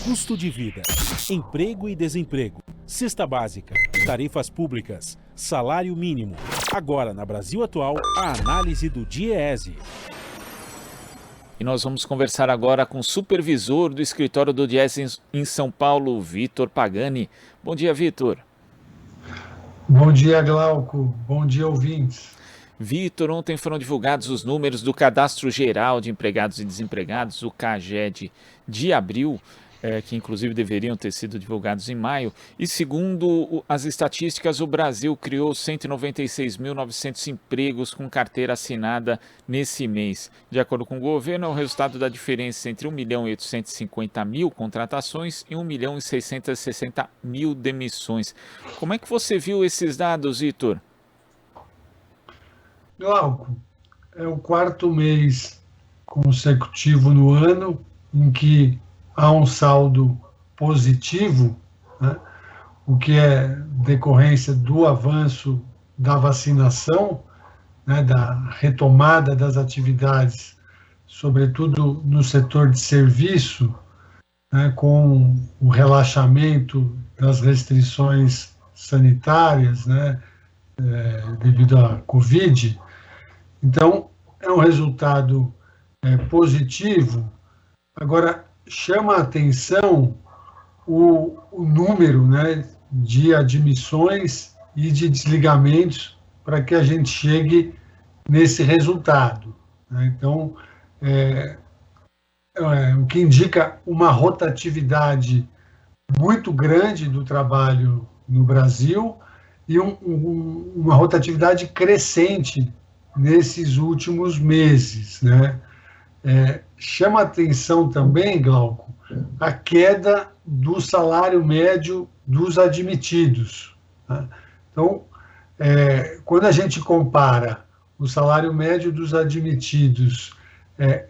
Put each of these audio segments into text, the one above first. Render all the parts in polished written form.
Custo de vida, emprego e desemprego, cesta básica, tarifas públicas, salário mínimo. Agora, na Brasil Atual, a análise do DIEESE. E nós vamos conversar agora com o supervisor do escritório do DIEESE em São Paulo, Vitor Pagani. Bom dia, Vitor. Bom dia, Glauco. Bom dia, ouvintes. Vitor, ontem foram divulgados os números do Cadastro Geral de Empregados e Desempregados, o CAGED, de abril, que inclusive deveriam ter sido divulgados em maio. E segundo as estatísticas, o Brasil criou 196.900 empregos com carteira assinada nesse mês. De acordo com o governo, é o resultado da diferença entre 1.850.000 contratações e 1.660.000 demissões. Como é que você viu esses dados, Vitor? Glauco, é o quarto mês consecutivo no ano em que há um saldo positivo, né, o que é decorrência do avanço da vacinação, né, da retomada das atividades, sobretudo no setor de serviço, né, com o relaxamento das restrições sanitárias, né, devido à Covid. Então, é um resultado positivo. Agora, chama a atenção o número, né, de admissões e de desligamentos para que a gente chegue nesse resultado, né? Então, o que indica uma rotatividade muito grande do trabalho no Brasil e uma rotatividade crescente nesses últimos meses, né? Chama atenção também, Glauco, a queda do salário médio dos admitidos, né? Então, quando a gente compara o salário médio dos admitidos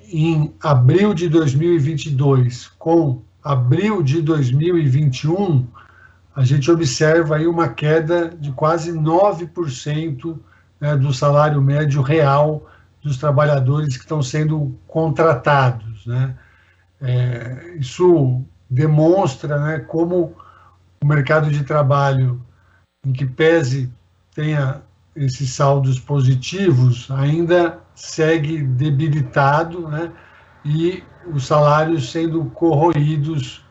em abril de 2022 com abril de 2021, a gente observa aí uma queda de quase 9%, né, do salário médio real dos trabalhadores que estão sendo contratados, né? Isso demonstra, né, como o mercado de trabalho, em que pese tenha esses saldos positivos, ainda segue debilitado, né, e os salários sendo corroídos,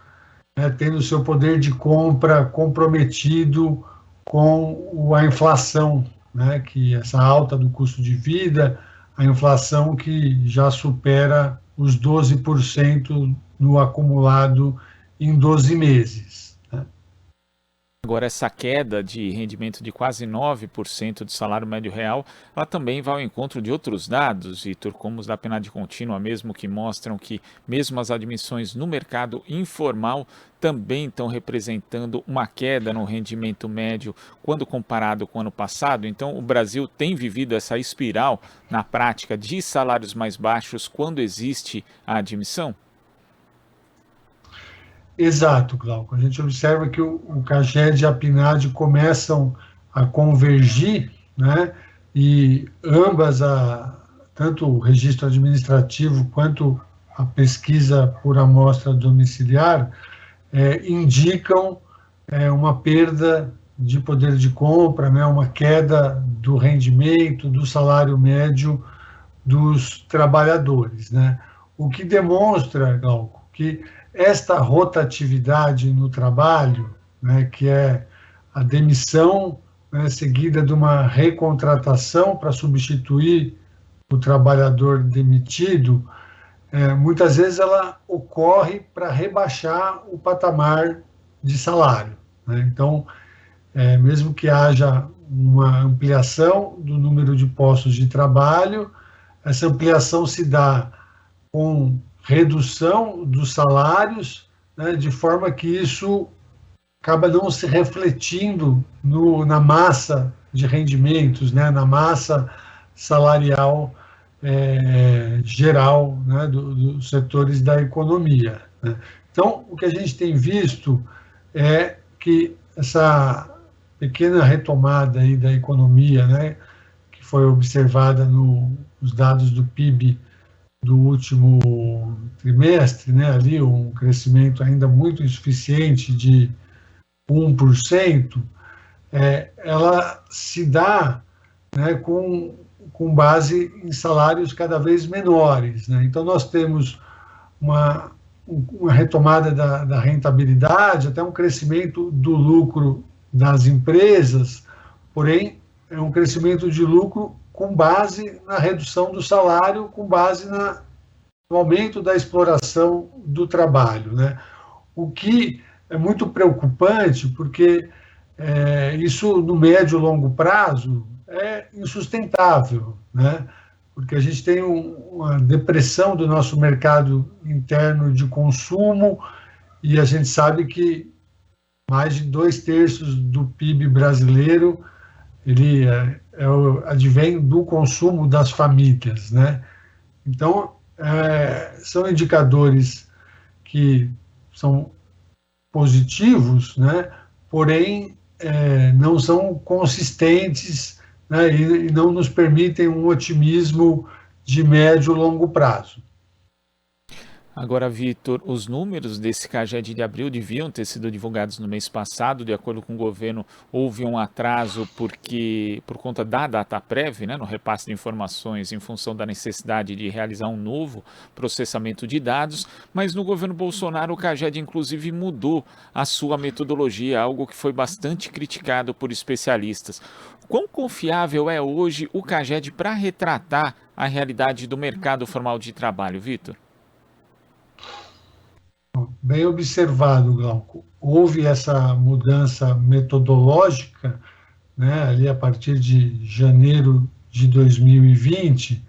né, tendo seu poder de compra comprometido com a inflação, né, que essa alta do custo de vida, a inflação que já supera os 12% no acumulado em 12 meses. Né? Agora, essa queda de rendimento de quase 9% do salário médio real, ela também vai ao encontro de outros dados, Vitor, como os da PNAD contínua mesmo, que mostram que mesmo as admissões no mercado informal também estão representando uma queda no rendimento médio quando comparado com o ano passado. Então, o Brasil tem vivido essa espiral na prática de salários mais baixos quando existe a admissão? Exato, Glauco. A gente observa que o CAGED e a PNAD começam a convergir, né? E ambas, tanto o registro administrativo quanto a pesquisa por amostra domiciliar, indicam uma perda de poder de compra, né? Uma queda do rendimento, do salário médio dos trabalhadores, né? O que demonstra, Glauco, que esta rotatividade no trabalho, né, que é a demissão, né, seguida de uma recontratação para substituir o trabalhador demitido, muitas vezes ela ocorre para rebaixar o patamar de salário, né? Então, mesmo que haja uma ampliação do número de postos de trabalho, essa ampliação se dá com redução dos salários, né, de forma que isso acaba não se refletindo na massa de rendimentos, né, na massa salarial geral, né, dos setores da economia, né. Então, o que a gente tem visto é que essa pequena retomada aí da economia, né, que foi observada nos dados do PIB do último trimestre, né, ali um crescimento ainda muito insuficiente de 1%, ela se dá, né, com base em salários cada vez menores, né? Então, nós temos uma retomada da rentabilidade, até um crescimento do lucro das empresas, porém, é um crescimento de lucro com base na redução do salário, com base no aumento da exploração do trabalho, né? O que é muito preocupante, porque isso, no médio e longo prazo, é insustentável, né? Porque a gente tem uma depressão do nosso mercado interno de consumo, e a gente sabe que mais de 2/3 do PIB brasileiro ele advém do consumo das famílias, né? Então, são indicadores que são positivos, né? Porém, não são consistentes, né? E não nos permitem um otimismo de médio e longo prazo. Agora, Vitor, os números desse CAGED de abril deviam ter sido divulgados no mês passado. De acordo com o governo, houve um atraso por conta da Dataprev, né, no repasse de informações em função da necessidade de realizar um novo processamento de dados, mas no governo Bolsonaro o CAGED inclusive mudou a sua metodologia, algo que foi bastante criticado por especialistas. Quão confiável é hoje o CAGED para retratar a realidade do mercado formal de trabalho, Vitor? Bem observado, Glauco. Houve essa mudança metodológica, né, ali a partir de janeiro de 2020.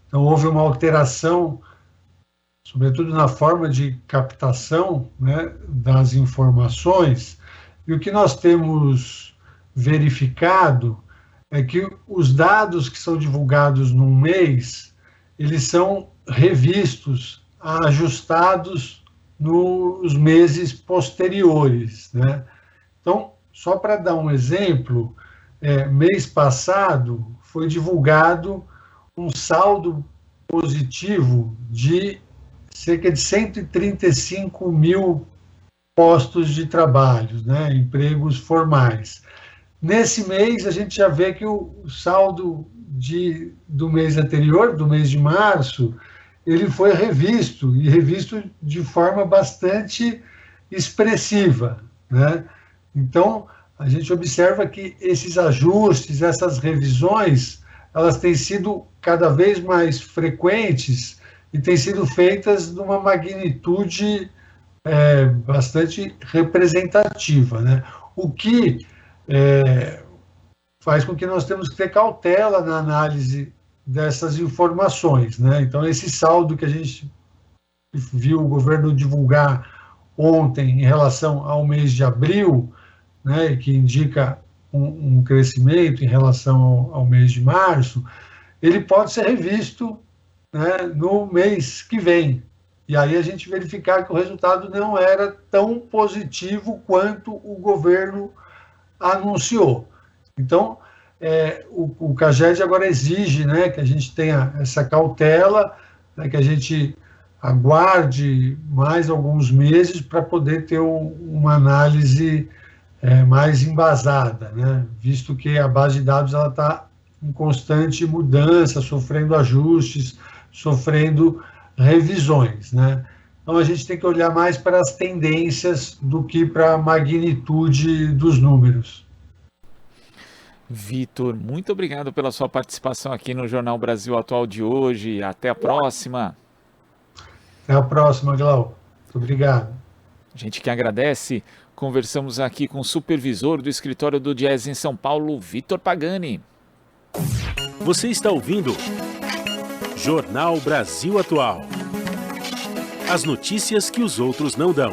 Então, houve uma alteração, sobretudo na forma de captação, né, das informações. E o que nós temos verificado é que os dados que são divulgados num mês, eles são revistos, ajustados nos meses posteriores, né? Então, só para dar um exemplo, mês passado foi divulgado um saldo positivo de cerca de 135 mil postos de trabalho, né, empregos formais. Nesse mês, a gente já vê que o saldo do mês anterior, do mês de março, ele foi revisto de forma bastante expressiva, né? Então, a gente observa que esses ajustes, essas revisões, elas têm sido cada vez mais frequentes e têm sido feitas numa magnitude bastante representativa, né? O que faz com que nós temos que ter cautela na análise dessas informações, né? Então, esse saldo que a gente viu o governo divulgar ontem em relação ao mês de abril, né, que indica um crescimento em relação ao mês de março, ele pode ser revisto, né, no mês que vem. E aí a gente verificar que o resultado não era tão positivo quanto o governo anunciou. Então, o CAGED agora exige, né, que a gente tenha essa cautela, né, que a gente aguarde mais alguns meses para poder ter uma análise mais embasada, né, visto que a base de dados está em constante mudança, sofrendo ajustes, sofrendo revisões, né? Então a gente tem que olhar mais para as tendências do que para a magnitude dos números. Vitor, muito obrigado pela sua participação aqui no Jornal Brasil Atual de hoje. Até a próxima. Até a próxima, Glauco. Muito obrigado. A gente que agradece. Conversamos aqui com o supervisor do escritório do Diese em São Paulo, Vitor Pagani. Você está ouvindo Jornal Brasil Atual. As notícias que os outros não dão.